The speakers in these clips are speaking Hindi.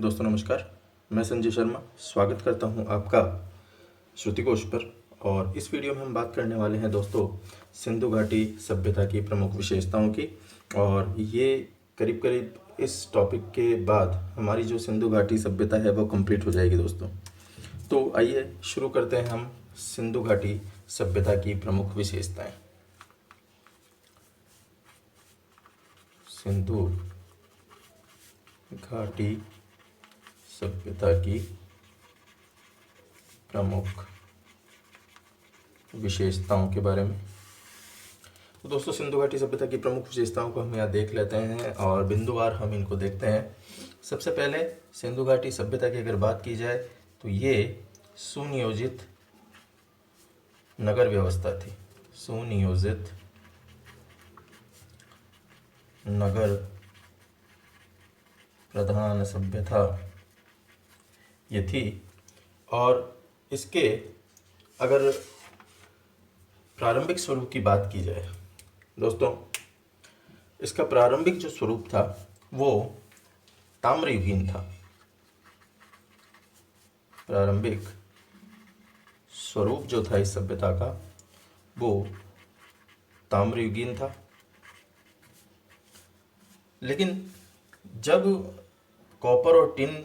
दोस्तों नमस्कार, मैं संजय शर्मा स्वागत करता हूं आपका श्रुतिकोश पर। और इस वीडियो में हम बात करने वाले हैं दोस्तों सिंधु घाटी सभ्यता की प्रमुख विशेषताओं की। और ये करीब करीब इस टॉपिक के बाद हमारी जो सिंधु घाटी सभ्यता है वो कंप्लीट हो जाएगी दोस्तों। तो आइए शुरू करते हैं हम सिंधु घाटी सभ्यता की प्रमुख विशेषताएं। सिंधु घाटी सभ्यता की प्रमुख विशेषताओं के बारे में। तो दोस्तों सिंधु घाटी सभ्यता की प्रमुख विशेषताओं को हम यहाँ देख लेते हैं और बिंदुवार हम इनको देखते हैं। सबसे पहले सिंधु घाटी सभ्यता की अगर बात की जाए तो ये सुनियोजित नगर व्यवस्था थी। सुनियोजित नगर प्रधान सभ्यता ये थी। और इसके अगर प्रारंभिक स्वरूप की बात की जाए दोस्तों, इसका प्रारंभिक जो स्वरूप था वो ताम्रयुगीन था। प्रारंभिक स्वरूप जो था इस सभ्यता का वो ताम्रयुगीन था। लेकिन जब कॉपर और टिन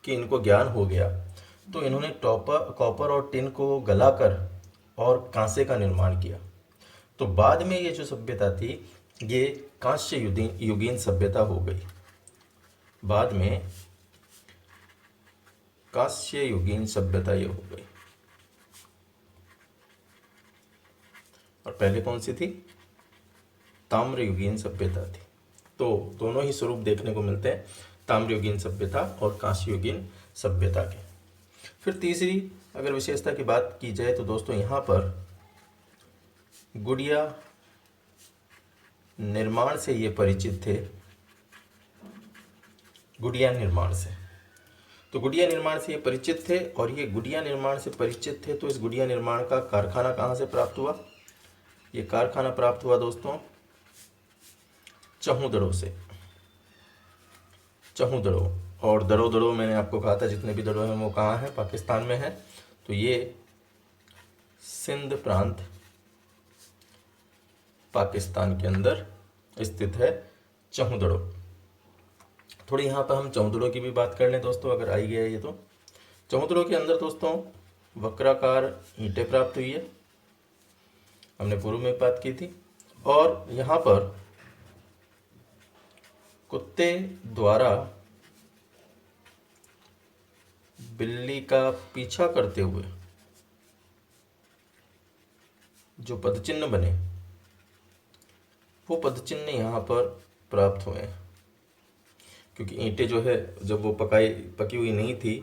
की इनको ज्ञान हो गया तो इन्होंने कॉपर और टिन को गलाकर और कांसे का निर्माण किया। तो बाद में ये जो सभ्यता थी ये कांस्य युगीन सभ्यता हो गई। बाद में कांस्य युगीन सभ्यता ये हो गई। और पहले कौन सी थी? ताम्रयुगीन सभ्यता थी। तो दोनों ही स्वरूप देखने को मिलते हैं, ताम्रयुगीन सभ्यता और कांस्ययुगीन सभ्यता के। फिर तीसरी अगर विशेषता की बात की जाए तो दोस्तों यहाँ पर गुड़िया निर्माण से ये परिचित थे। गुड़िया निर्माण से, तो गुड़िया निर्माण से ये परिचित थे। और ये गुड़िया निर्माण से परिचित थे तो इस गुड़िया निर्माण का कारखाना कहाँ से प्राप्त हुआ? ये कारखाना प्राप्त हुआ दोस्तों चहुदड़ों से। चहुदड़ों और दड़ो मैंने आपको कहा था जितने भी दड़ो हैं वो कहाँ हैं? पाकिस्तान में हैं। तो ये सिंध प्रांत पाकिस्तान के अंदर स्थित है चहुदड़ो। थोड़ी यहाँ पर हम चहुदड़ो की भी बात कर लें दोस्तों, अगर आई गया ये तो। चहुदड़ो के अंदर दोस्तों वक्राकार ईंटें प्राप्त हुई है, हमने पूर्व में बात की थी। और यहाँ पर कुत्ते द्वारा बिल्ली का पीछा करते हुए जो पदचिन्ह बने वो पदचिन्ह यहाँ पर प्राप्त हुए हैं। क्योंकि ईंटें जो है जब वो पकी हुई नहीं थी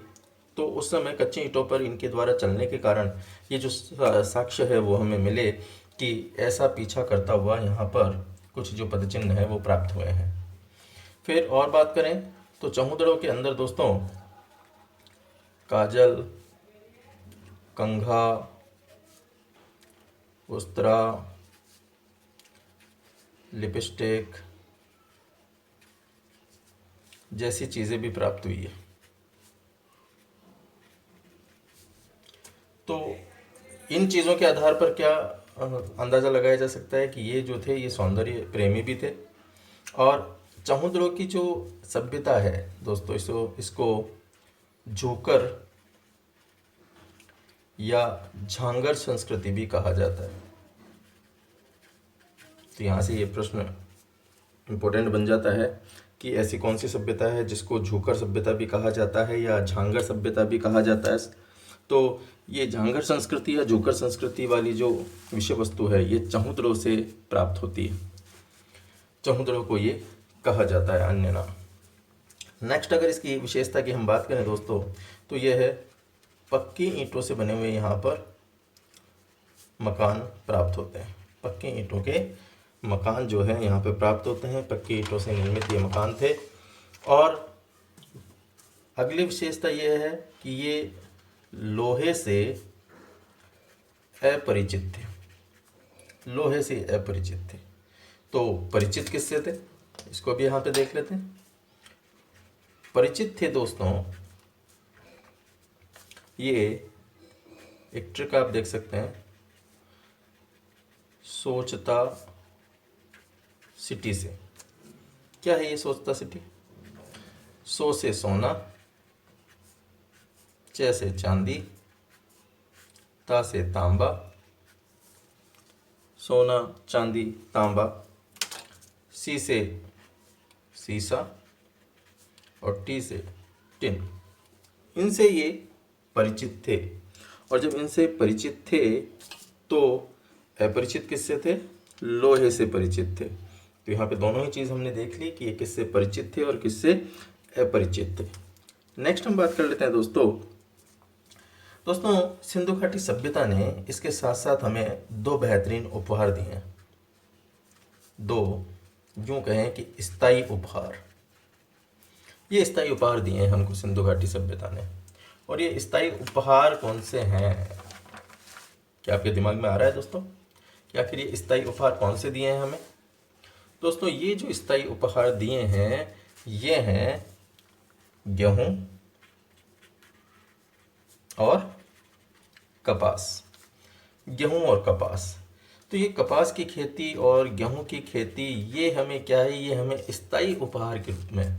तो उस समय कच्ची ईंटों पर इनके द्वारा चलने के कारण ये जो साक्ष्य है वो हमें मिले कि ऐसा पीछा करता हुआ यहाँ पर कुछ जो पदचिन्ह है वो प्राप्त हुए हैं। फिर और बात करें तो चहुदड़ों के अंदर दोस्तों काजल, कंघा, उस्तरा, लिपस्टिक जैसी चीज़ें भी प्राप्त हुई है। तो इन चीज़ों के आधार पर क्या अंदाज़ा लगाया जा सकता है कि ये जो थे ये सौंदर्य प्रेमी भी थे। और चहुदड़ों की जो सभ्यता है दोस्तों इसको जोकर या झांगर संस्कृति भी कहा जाता है। तो यहाँ से ये प्रश्न इम्पोर्टेंट बन जाता है कि ऐसी कौन सी सभ्यता है जिसको झोकर सभ्यता भी कहा जाता है या झांगर सभ्यता भी कहा जाता है। तो ये झांगर संस्कृति या जोकर संस्कृति वाली जो विषय वस्तु है ये चहुदड़ों से प्राप्त होती है। चहुदड़ों को ये कहा जाता है अन्य नाम। नेक्स्ट अगर इसकी विशेषता की हम बात करें दोस्तों तो यह है पक्की ईंटों से बने हुए यहाँ पर मकान प्राप्त होते हैं। पक्की ईंटों के मकान जो है यहाँ पे प्राप्त होते हैं। पक्की ईंटों से निर्मित ये मकान थे। और अगली विशेषता ये है कि ये लोहे से अपरिचित थे। लोहे से अपरिचित थे। तो परिचित किससे थे इसको भी यहाँ पे देख लेते हैं। परिचित थे दोस्तों, ये एक ट्रिक आप देख सकते हैं, सोचता सिटी से। क्या है ये सोचता सिटी? सो से सोना, च से चांदी, ता से तांबा, सोना चांदी तांबा, सी से सीसा और टी से टिन। इनसे ये परिचित थे। और जब इनसे परिचित थे तो अपरिचित किससे थे? लोहे से परिचित थे। तो यहाँ पे दोनों ही चीज़ हमने देख ली कि ये किससे परिचित थे और किससे अपरिचित थे। नेक्स्ट हम बात कर लेते हैं दोस्तों सिंधु घाटी सभ्यता ने इसके साथ साथ हमें दो बेहतरीन उपहार दिए हैं, दो यूं कहें कि स्थायी उपहार। ये स्थायी उपहार दिए हैं हमको सिंधु घाटी सभ्यता ने। और ये स्थायी उपहार कौन से हैं? क्या आपके दिमाग में आ रहा है दोस्तों कि आखिर ये स्थायी उपहार कौन से दिए हैं हमें? दोस्तों ये जो स्थायी उपहार दिए हैं ये हैं गेहूं और कपास। गेहूं और कपास। तो ये कपास की खेती और गेहूं की खेती ये हमें क्या है? ये हमें स्थायी उपहार के रूप में।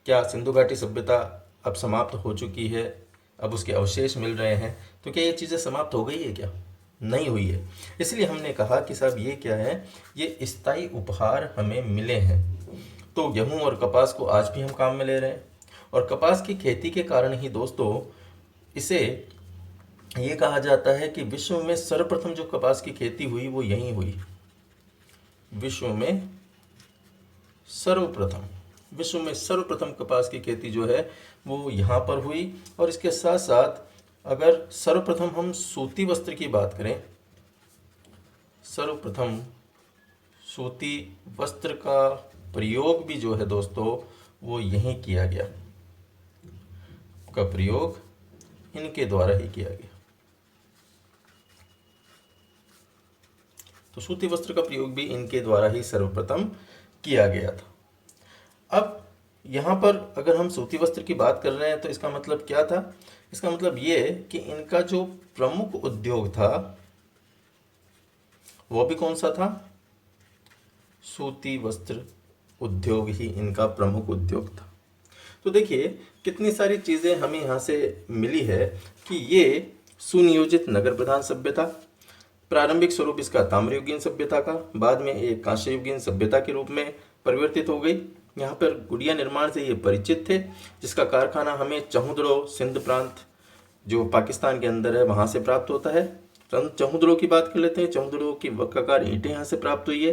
क्या सिंधु घाटी सभ्यता अब समाप्त हो चुकी है, अब उसके अवशेष मिल रहे हैं, तो क्या ये चीज़ें समाप्त हो गई है? क्या नहीं हुई है। इसलिए हमने कहा कि साहब ये क्या है? ये स्थायी उपहार हमें मिले हैं। तो गेहूं और कपास को आज भी हम काम में ले रहे हैं। और कपास की खेती के कारण ही दोस्तों इसे ये कहा जाता है कि विश्व में सर्वप्रथम जो कपास की खेती हुई वो यहीं हुई। विश्व में सर्वप्रथम कपास की खेती जो है वो यहाँ पर हुई। और इसके साथ साथ अगर सर्वप्रथम हम सूती वस्त्र की बात करें, सर्वप्रथम सूती वस्त्र का प्रयोग भी जो है दोस्तों वो यहीं किया गया, का प्रयोग इनके द्वारा ही किया गया। तो सूती वस्त्र का प्रयोग भी इनके द्वारा ही सर्वप्रथम किया गया था। अब यहाँ पर अगर हम सूती वस्त्र की बात कर रहे हैं तो इसका मतलब क्या था? इसका मतलब ये कि इनका जो प्रमुख उद्योग था वो भी कौन सा था? सूती वस्त्र उद्योग ही इनका प्रमुख उद्योग था। तो देखिए कितनी सारी चीज़ें हमें यहाँ से मिली है कि ये सुनियोजित नगर प्रधान सभ्यता, प्रारंभिक स्वरूप इसका ताम्रयुगीन सभ्यता का, बाद में एक कांस्ययुगीन सभ्यता के रूप में परिवर्तित हो गई। यहाँ पर गुड़िया निर्माण से ये परिचित थे, जिसका कारखाना हमें चहुंदड़ो सिंध प्रांत जो पाकिस्तान के अंदर है वहाँ से प्राप्त होता है। चहुंदड़ो की बात कर लेते हैं। चहुंदड़ो की वक्राकार ईंटें यहाँ से प्राप्त हुई है।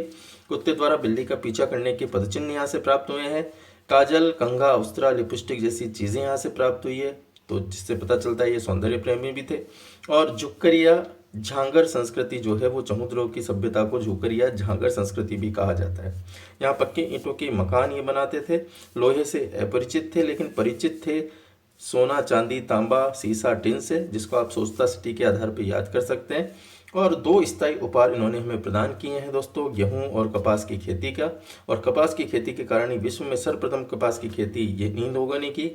कुत्ते द्वारा बिल्ली का पीछा करने के पदचिन्ह यहाँ से प्राप्त हुए हैं। काजल, कंघा, उस्तरा, लिपस्टिक जैसी चीज़ें यहाँ से प्राप्त हुई है, तो जिससे पता चलता है ये सौंदर्य प्रेमी भी थे। और झुक्करिया झांगर संस्कृति जो है वो चहुंदड़ो की सभ्यता को झुक्करिया झांगर संस्कृति भी कहा जाता है। यहाँ पक्के ईंटों के मकान ये बनाते थे। लोहे से अपरिचित थे लेकिन परिचित थे सोना, चांदी, तांबा, सीसा, टिन से, जिसको आप सोचता सिटी के आधार पर याद कर सकते हैं। और दो स्थायी उपहार इन्होंने हमें प्रदान किए हैं दोस्तों, गेहूं और कपास की खेती का। और कपास की खेती के कारण ही विश्व में सर्वप्रथम कपास की खेती ये इन लोगों ने की।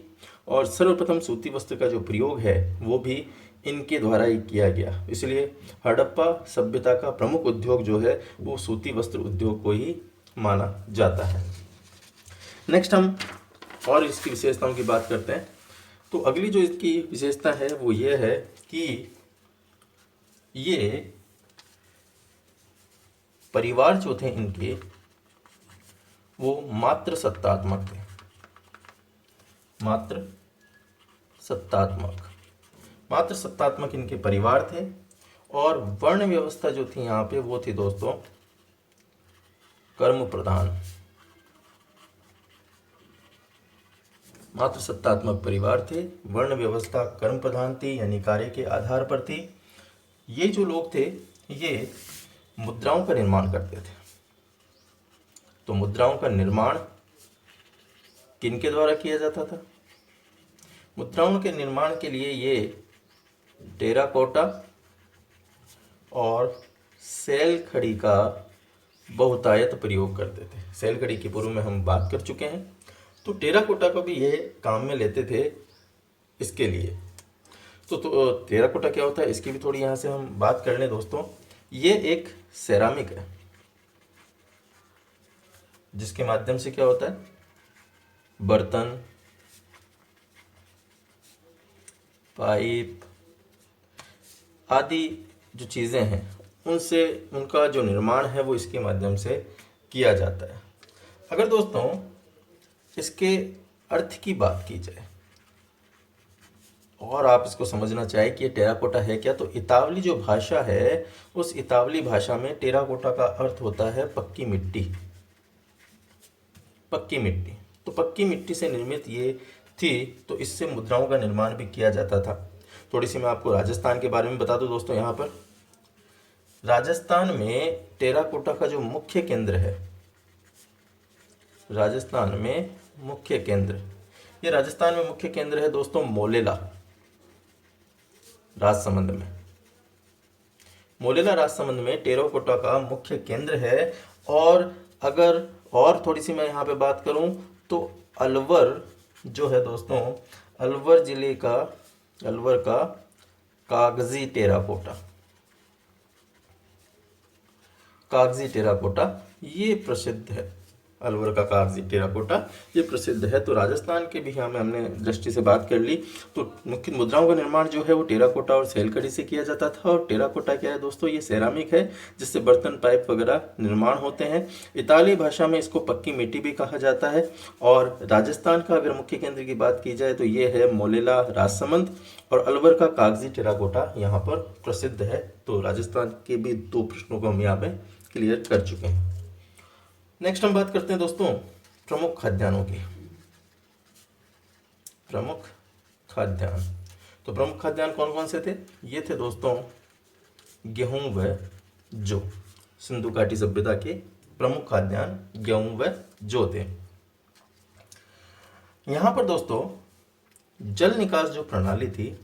और सर्वप्रथम सूती वस्त्र का जो प्रयोग है वो भी इनके द्वारा ही किया गया। इसलिए हड़प्पा सभ्यता का प्रमुख उद्योग जो है वो सूती वस्त्र उद्योग को ही माना जाता है। नेक्स्ट हम और इसकी विशेषताओं की बात करते हैं। तो अगली जो इसकी विशेषता है वो ये है कि ये परिवार जो थे इनके वो मात्र सत्तात्मक थे। मात्र सत्तात्मक इनके परिवार थे। और वर्ण व्यवस्था जो थी यहाँ पे वो थी दोस्तों कर्म प्रधान। मात्र सत्तात्मक परिवार थे, वर्ण व्यवस्था कर्म प्रधान थी, यानी कार्य के आधार पर थी। ये जो लोग थे ये मुद्राओं का निर्माण करते थे। तो मुद्राओं का निर्माण किनके द्वारा किया जाता था? मुद्राओं के निर्माण के लिए ये टेराकोटा और सेल खड़ी का बहुतायत प्रयोग करते थे। सेल खड़ी की पूर्व में हम बात कर चुके हैं। तो टेराकोटा को भी ये काम में लेते थे इसके लिए। तो टेराकोटा क्या होता है इसकी भी थोड़ी यहाँ से हम बात कर लें दोस्तों। ये एक सेरामिक है जिसके माध्यम से क्या होता है, बर्तन, पाइप आदि जो चीज़ें हैं उनसे उनका जो निर्माण है वो इसके माध्यम से किया जाता है। अगर दोस्तों इसके अर्थ की बात की जाए और आप इसको समझना चाहें कि ये टेराकोटा है क्या, तो इतावली जो भाषा है उस इतावली भाषा में टेराकोटा का अर्थ होता है पक्की मिट्टी। पक्की मिट्टी, तो पक्की मिट्टी से निर्मित ये थी, तो इससे मुद्राओं का निर्माण भी किया जाता था। थोड़ी सी मैं आपको राजस्थान के बारे में बता दूं दोस्तों। यहाँ पर राजस्थान में टेराकोटा का जो मुख्य केंद्र है, राजस्थान में मुख्य केंद्र, ये राजस्थान में मुख्य केंद्र है दोस्तों मोलेला राजसमंद में। मोलेला राजसमंद में टेराकोटा का मुख्य केंद्र है। और अगर और थोड़ी सी मैं यहाँ पे बात करूँ तो अलवर जो है दोस्तों, अलवर जिले का, अलवर का कागजी टेराकोटा, कागजी टेराकोटा ये प्रसिद्ध है। अलवर का कागजी टेराकोटा ये प्रसिद्ध है। तो राजस्थान के भी हमने दृष्टि से बात कर ली। तो मुख्य मुद्राओं का निर्माण जो है वो टेराकोटा और सैलकड़ी से किया जाता था। और टेराकोटा क्या है दोस्तों, ये सेरामिक है जिससे बर्तन, पाइप वगैरह निर्माण होते हैं। इताली भाषा में इसको पक्की मिट्टी भी कहा जाता है। और राजस्थान का अगर मुख्य केंद्र की बात की जाए तो ये है मोलेला राजसमंद, और अलवर का कागजी टेराकोटा यहाँ पर प्रसिद्ध है। तो राजस्थान के भी 2 प्रश्नों को हम यहाँ पे क्लियर कर चुके हैं। नेक्स्ट हम बात करते हैं दोस्तों प्रमुख खाद्यान्नों की। प्रमुख खाद्यान्न, तो प्रमुख खाद्यान्न कौन कौन से थे? ये थे दोस्तों गेहूं व जौ। सिंधु घाटी सभ्यता के प्रमुख खाद्यान्न गेहूं व जौ थे। यहां पर दोस्तों जल निकास जो प्रणाली थी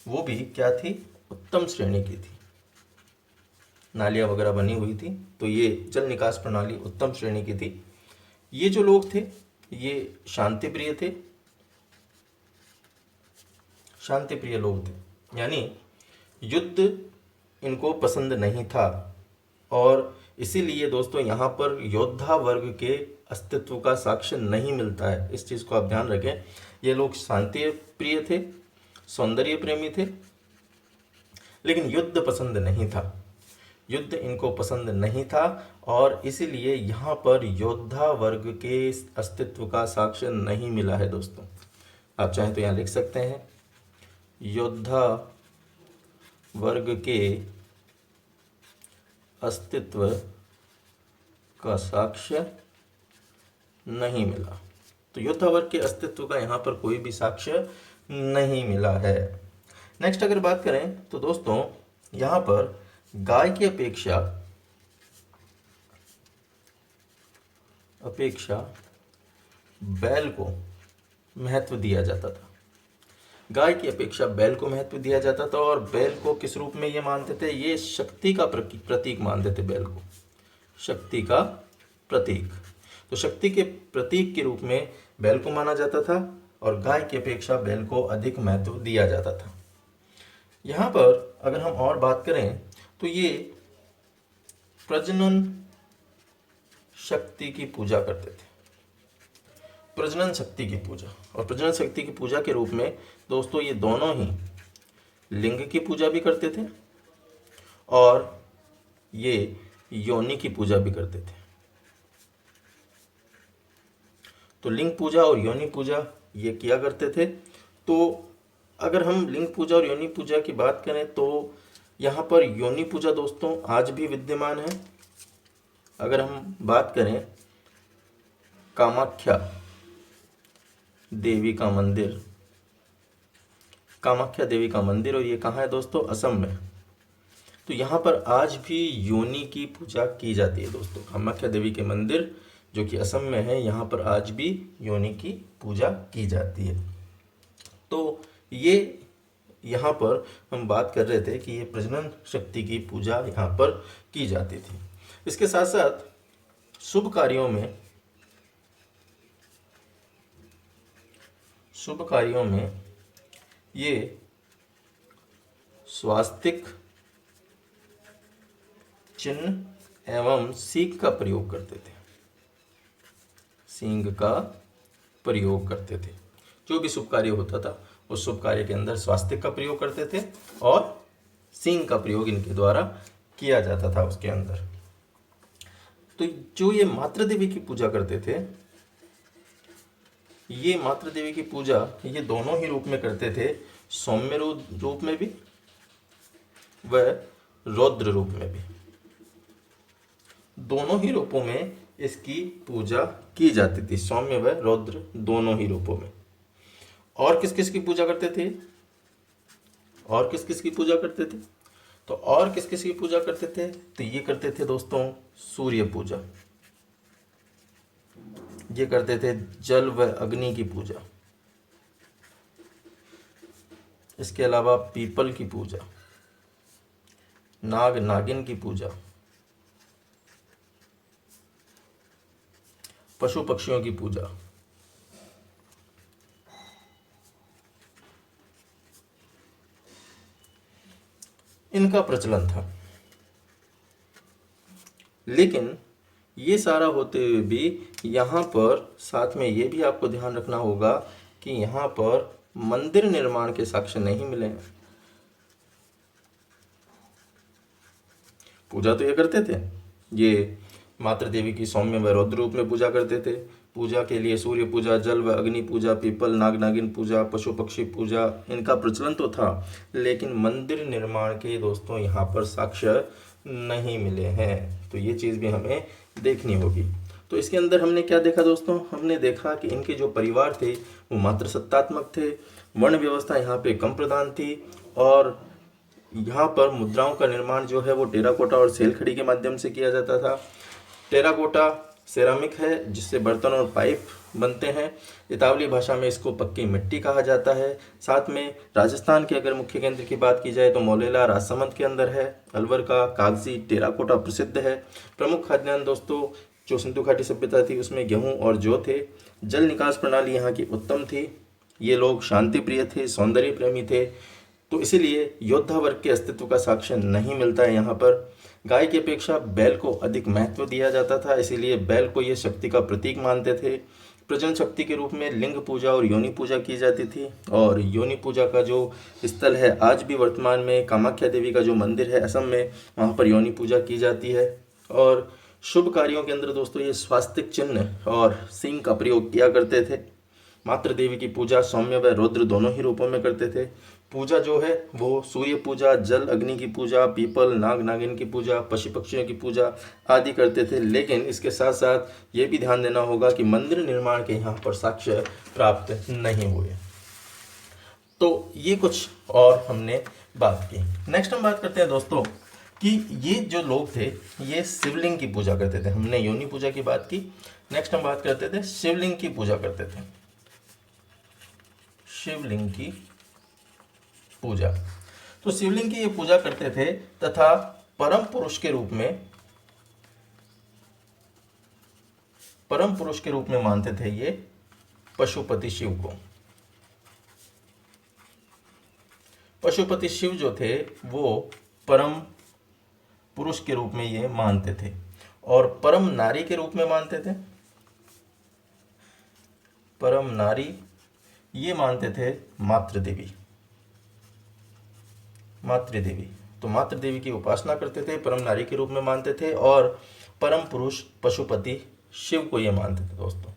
वो भी क्या थी, उत्तम श्रेणी की थी। नालियाँ वगैरह बनी हुई थी, तो ये जल निकास प्रणाली उत्तम श्रेणी की थी। ये जो लोग थे ये शांति प्रिय थे, शांति प्रिय लोग थे, यानी युद्ध इनको पसंद नहीं था। और इसीलिए दोस्तों यहाँ पर योद्धा वर्ग के अस्तित्व का साक्ष्य नहीं मिलता है। इस चीज़ को आप ध्यान रखें। ये लोग शांति प्रिय थे, सौंदर्य प्रेमी थे, लेकिन युद्ध पसंद नहीं था। युद्ध इनको पसंद नहीं था और इसीलिए यहाँ पर योद्धा वर्ग के अस्तित्व का साक्ष्य नहीं मिला है दोस्तों। आप चाहें तो यहाँ लिख सकते हैं, योद्धा वर्ग के अस्तित्व का साक्ष्य नहीं मिला। तो योद्धा वर्ग के अस्तित्व का यहाँ पर कोई भी साक्ष्य नहीं मिला है। नेक्स्ट अगर बात करें तो दोस्तों यहाँ पर गाय की अपेक्षा बैल को महत्व दिया जाता था। गाय की अपेक्षा बैल को महत्व दिया जाता था। और बैल को किस रूप में ये मानते थे, ये शक्ति का प्रतीक मानते थे बैल को, शक्ति का प्रतीक। तो शक्ति के प्रतीक के रूप में बैल को माना जाता था और गाय की अपेक्षा बैल को अधिक महत्व दिया जाता था। यहाँ पर अगर हम और बात करें तो ये प्रजनन शक्ति की पूजा करते थे, प्रजनन शक्ति की पूजा। और प्रजनन शक्ति की पूजा के रूप में दोस्तों ये दोनों ही लिंग की पूजा भी करते थे और ये योनि की पूजा भी करते थे। तो लिंग पूजा और योनि पूजा ये किया करते थे। तो अगर हम लिंग पूजा और योनि पूजा की बात करें तो यहाँ पर योनि पूजा दोस्तों आज भी विद्यमान है। अगर हम बात करें कामाख्या देवी का मंदिर, कामाख्या देवी का मंदिर, और ये कहाँ है दोस्तों, असम में। तो यहाँ पर आज भी योनि की पूजा की जाती है दोस्तों। कामाख्या देवी के मंदिर जो कि असम में है, यहाँ पर आज भी योनि की पूजा की जाती है। तो ये यहाँ पर हम बात कर रहे थे कि ये प्रजनन शक्ति की पूजा यहाँ पर की जाती थी। इसके साथ साथ शुभ कार्यों में ये स्वास्तिक चिन्ह एवं सींग का प्रयोग करते थे। सींग का प्रयोग करते थे। जो भी शुभ कार्य होता था उस शुभ कार्य के अंदर स्वास्तिक का प्रयोग करते थे और सींग का प्रयोग इनके द्वारा किया जाता था उसके अंदर। तो जो ये मातृ देवी की पूजा करते थे, ये मातृ देवी की पूजा ये दोनों ही रूप में करते थे, सौम्य रूप में भी व रौद्र रूप में भी। दोनों ही रूपों में इसकी पूजा की जाती थी, सौम्य व रौद्र दोनों ही रूपों में। और किस किस की पूजा करते थे? और किस किस की पूजा करते थे? तो और किस किस की पूजा करते थे? तो ये करते थे दोस्तों सूर्य पूजा, ये करते थे जल व अग्नि की पूजा, इसके अलावा पीपल की पूजा, नाग नागिन की पूजा, पशु पक्षियों की पूजा। इनका प्रचलन था। लेकिन ये सारा होते हुए भी यहाँ पर साथ में ये भी आपको ध्यान रखना होगा कि यहाँ पर मंदिर निर्माण के साक्ष्य नहीं मिले हैं। पूजा तो ये करते थे, ये मातृ देवी की सौम्य व रौद्र रूप में पूजा करते थे। पूजा के लिए सूर्य पूजा, जल व अग्नि पूजा, पीपल नाग नागिन पूजा, पशु पक्षी पूजा, इनका प्रचलन तो था, लेकिन मंदिर निर्माण के दोस्तों यहाँ पर साक्ष्य नहीं मिले हैं। तो ये चीज़ भी हमें देखनी होगी। तो इसके अंदर हमने क्या देखा दोस्तों? हमने देखा कि इनके जो परिवार थे वो मात्र सत्तात्मक थे, वर्ण व्यवस्था यहाँ पे कम प्रधान थी, और यहाँ पर मुद्राओं का निर्माण जो है वो टेराकोटा और सेलखड़ी के माध्यम से किया जाता था। टेराकोटा सेरामिक है जिससे बर्तन और पाइप बनते हैं। इतावली भाषा में इसको पक्की मिट्टी कहा जाता है। साथ में राजस्थान के अगर मुख्य केंद्र की बात की जाए तो मौलेला राजसमंद के अंदर है। अलवर का कागजी टेराकोटा प्रसिद्ध है। प्रमुख खाद्यान्न दोस्तों जो सिंधु घाटी सभ्यता थी उसमें गेहूं और जौ थे। जल निकास प्रणाली यहाँ की उत्तम थी। ये लोग शांति प्रिय थे, सौंदर्य प्रेमी थे, तो इसीलिए योद्धा वर्ग के अस्तित्व का साक्ष्य नहीं मिलता है यहाँ पर। गाय की अपेक्षा बैल को अधिक महत्व दिया जाता था, इसीलिए बैल को ये शक्ति का प्रतीक मानते थे। प्रजनन शक्ति के रूप में लिंग पूजा और योनि पूजा की जाती थी, और योनि पूजा का जो स्थल है आज भी वर्तमान में कामाख्या देवी का जो मंदिर है असम में, वहाँ पर योनि पूजा की जाती है। और शुभ कार्यों के अंदर दोस्तों ये स्वास्तिक चिन्ह और सिंह का प्रयोग किया करते थे। मातृ देवी की पूजा सौम्य व रौद्र दोनों ही रूपों में करते थे। पूजा जो है वो सूर्य पूजा, जल अग्नि की पूजा, पीपल नाग नागिन की पूजा, पशु पक्षियों की पूजा आदि करते थे। लेकिन इसके साथ साथ ये भी ध्यान देना होगा कि मंदिर निर्माण के यहाँ पर साक्ष्य प्राप्त नहीं हुए। तो ये कुछ और हमने बात की। नेक्स्ट हम बात करते हैं दोस्तों कि ये जो लोग थे ये शिवलिंग की पूजा करते थे। हमने योनि पूजा की बात की, नेक्स्ट हम बात करते थे शिवलिंग की पूजा करते थे। शिवलिंग की पूजा, तो शिवलिंग की ये पूजा करते थे तथा परम पुरुष के रूप में मानते थे ये पशुपति शिव को। पशुपति शिव जो थे वो परम पुरुष के रूप में ये मानते थे, और परम नारी के रूप में मानते थे। परम नारी ये मानते थे मातृ देवी। तो मातृ देवी की उपासना करते थे, परम नारी के रूप में मानते थे, और परम पुरुष पशुपति शिव को ये मानते थे दोस्तों।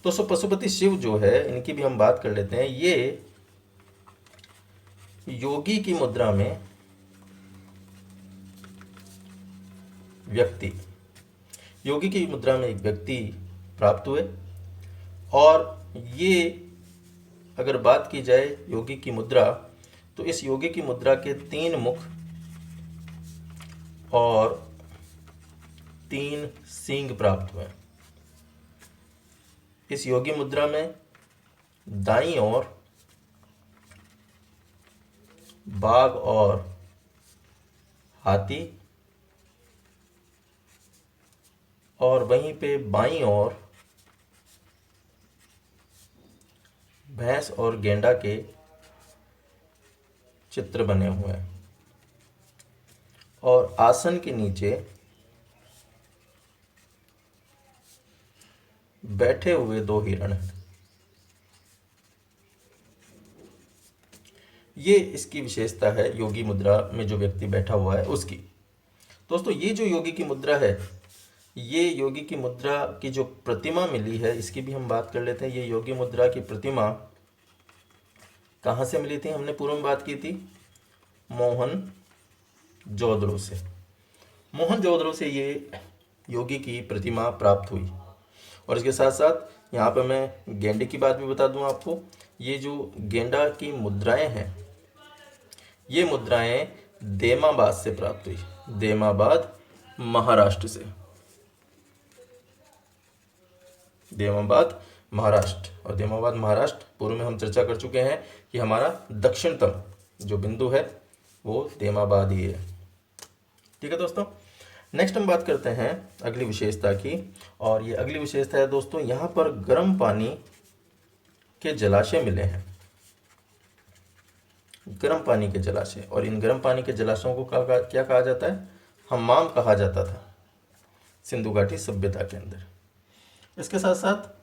तो सो पशुपति शिव जो है इनकी भी हम बात कर लेते हैं। ये योगी की मुद्रा में एक व्यक्ति प्राप्त हुए, और ये अगर बात की जाए योगी की मुद्रा, तो इस योगी की मुद्रा के 3 मुख और 3 सींग प्राप्त हुए। इस योगी मुद्रा में दाईं ओर बाघ और हाथी, और वहीं पे बाईं ओर भैंस और गेंडा के चित्र बने हुए हैं और आसन के नीचे बैठे हुए दो हिरण हैं। ये इसकी विशेषता है योगी मुद्रा में जो व्यक्ति बैठा हुआ है उसकी। दोस्तों ये जो योगी की मुद्रा है, ये योगी की मुद्रा की जो प्रतिमा मिली है इसकी भी हम बात कर लेते हैं। ये योगी मुद्रा की प्रतिमा कहाँ से मिली थी? हमने पूर्व में बात की थी मोहन जोदड़ो से। मोहन जोदड़ो से ये योगी की प्रतिमा प्राप्त हुई। और इसके साथ साथ यहाँ पर मैं गेंडे की बात भी बता दूं आपको। ये जो गेंडा की मुद्राएं हैं, ये मुद्राएं देमाबाद से प्राप्त हुई, देमाबाद महाराष्ट्र से, देमाबाद महाराष्ट्र। और देमाबाद महाराष्ट्र पूर्व में हम चर्चा कर चुके हैं कि हमारा दक्षिणतम जो बिंदु है वो देमाबाद ही है। ठीक है दोस्तों, नेक्स्ट हम बात करते हैं अगली विशेषता की। और ये अगली विशेषता है दोस्तों, यहाँ पर गर्म पानी के जलाशय मिले हैं, गर्म पानी के जलाशय। और इन गर्म पानी के जलाशयों को क्या कहा जाता है? हम्माम कहा जाता था सिंधु घाटी सभ्यता के अंदर। इसके साथ साथ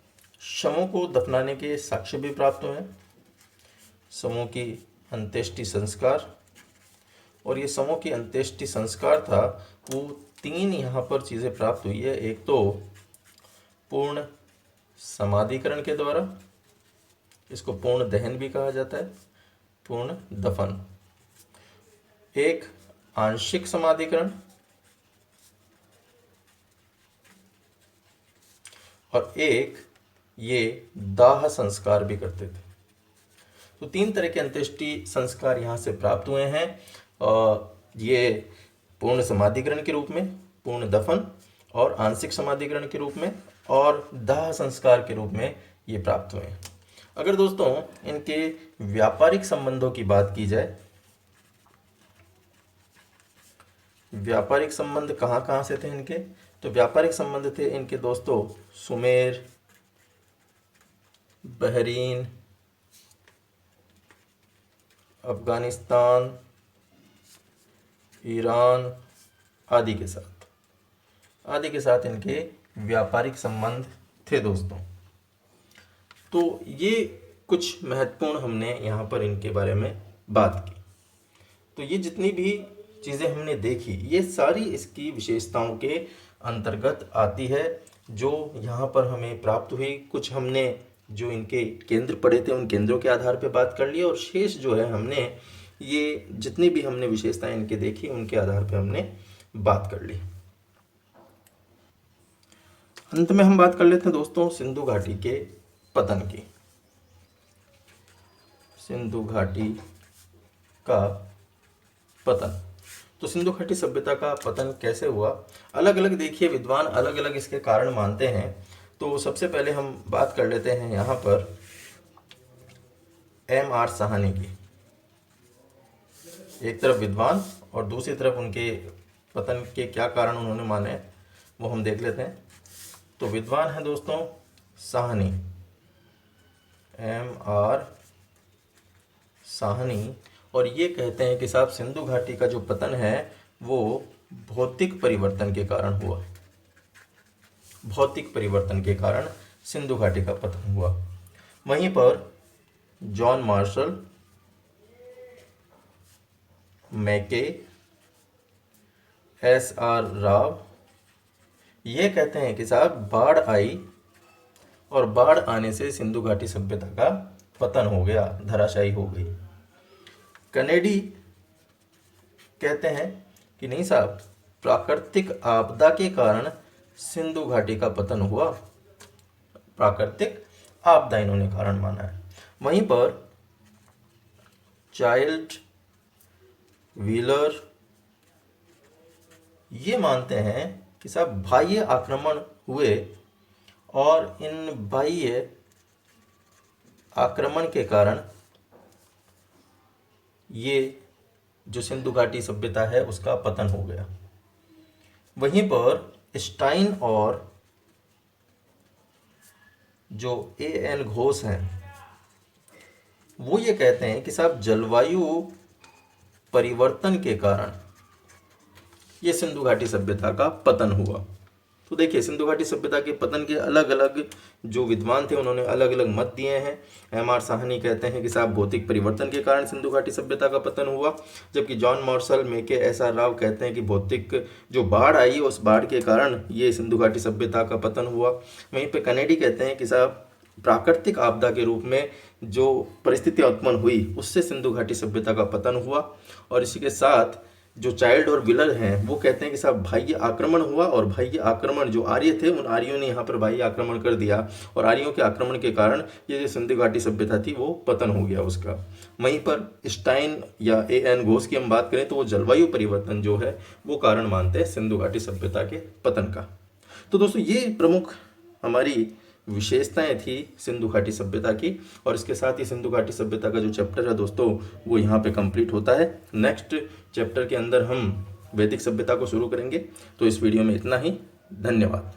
शवों को दफनाने के साक्ष्य भी प्राप्त हुए हैं, शवों की अंत्येष्टि संस्कार। और ये शवों की अंत्येष्टि संस्कार था वो 3 यहाँ पर चीज़ें प्राप्त हुई है। एक तो पूर्ण समाधिकरण के द्वारा, इसको पूर्ण दहन भी कहा जाता है, पूर्ण दफन। एक आंशिक समाधिकरण और एक ये दाह संस्कार भी करते थे। तो 3 तरह के अंत्येष्टि संस्कार यहाँ से प्राप्त हुए हैं। ये पूर्ण समाधिकरण के रूप में, पूर्ण दफन और आंशिक समाधिकरण के रूप में और दाह संस्कार के रूप में ये प्राप्त हुए हैं। अगर दोस्तों इनके व्यापारिक संबंधों की बात की जाए, व्यापारिक संबंध कहाँ कहाँ से थे इनके? तो व्यापारिक संबंध थे इनके दोस्तों सुमेर, बहरीन, अफगानिस्तान, ईरान आदि के साथ इनके व्यापारिक संबंध थे दोस्तों। तो ये कुछ महत्वपूर्ण हमने यहाँ पर इनके बारे में बात की। तो ये जितनी भी चीज़ें हमने देखी ये सारी इसकी विशेषताओं के अंतर्गत आती है जो यहाँ पर हमें प्राप्त हुई। कुछ हमने जो इनके केंद्र पढ़े थे उन केंद्रों के आधार पर बात कर लिया और शेष जो है हमने ये जितनी भी हमने विशेषताएं इनके देखी उनके आधार पर हमने बात कर ली। अंत में हम बात कर लेते हैं दोस्तों सिंधु घाटी के पतन की। सिंधु घाटी का पतन। तो सिंधु घाटी सभ्यता का पतन कैसे हुआ? अलग अलग देखिए विद्वान अलग अलग इसके कारण मानते हैं। तो सबसे पहले हम बात कर लेते हैं यहाँ पर M.R. साहनी की। एक तरफ विद्वान और दूसरी तरफ उनके पतन के क्या कारण उन्होंने माने वो हम देख लेते हैं। तो विद्वान है दोस्तों साहनी, M.R. साहनी। और ये कहते हैं कि साहब सिंधु घाटी का जो पतन है वो भौतिक परिवर्तन के कारण हुआ, भौतिक परिवर्तन के कारण सिंधु घाटी का पतन हुआ। वहीं पर जॉन मार्शल, मैके, S.R. राव ये कहते हैं कि साहब बाढ़ आई और बाढ़ आने से सिंधु घाटी सभ्यता का पतन हो गया, धराशायी हो गई। कनेडी कहते हैं कि नहीं साहब प्राकृतिक आपदा के कारण सिंधु घाटी का पतन हुआ, प्राकृतिक आपदा इन्होंने कारण माना है। वहीं पर चाइल्ड, व्हीलर ये मानते हैं कि साहब बाह्य आक्रमण हुए और इन बाह्य आक्रमण के कारण ये जो सिंधु घाटी सभ्यता है उसका पतन हो गया। वहीं पर स्टाइन और जो A.N. घोष हैं वो ये कहते हैं कि साहब जलवायु परिवर्तन के कारण ये सिंधु घाटी सभ्यता का पतन हुआ। तो देखिए सिंधु घाटी सभ्यता के पतन के अलग अलग जो विद्वान थे उन्होंने अलग अलग मत दिए हैं। M.R. साहनी कहते हैं कि साहब भौतिक परिवर्तन के कारण सिंधु घाटी सभ्यता का पतन हुआ, जबकि जॉन मार्शल, मेके S.R. राव कहते हैं कि भौतिक जो बाढ़ आई उस बाढ़ के कारण ये सिंधु घाटी सभ्यता का पतन हुआ। वहीं पे कनेडी कहते हैं कि साहब प्राकृतिक आपदा के रूप में जो परिस्थितियाँ उत्पन्न हुई उससे सिंधु घाटी सभ्यता का पतन हुआ। और इसी के साथ जो चाइल्ड और विलर हैं वो कहते हैं कि साहब बाह्य आक्रमण हुआ और बाह्य आक्रमण जो आर्य थे उन आर्यों ने यहाँ पर बाह्य आक्रमण कर दिया और आर्यों के आक्रमण के कारण ये जो सिंधु घाटी सभ्यता थी वो पतन हो गया उसका। वहीं पर स्टाइन या A.N. घोष की हम बात करें तो वो जलवायु परिवर्तन जो है वो कारण मानते हैं सिंधु घाटी सभ्यता के पतन का। तो दोस्तों ये प्रमुख हमारी विशेषताएं थी सिंधु घाटी सभ्यता की, और इसके साथ ही सिंधु घाटी सभ्यता का जो चैप्टर है दोस्तों वो यहाँ पे कंप्लीट होता है। नेक्स्ट चैप्टर के अंदर हम वैदिक सभ्यता को शुरू करेंगे। तो इस वीडियो में इतना ही। धन्यवाद।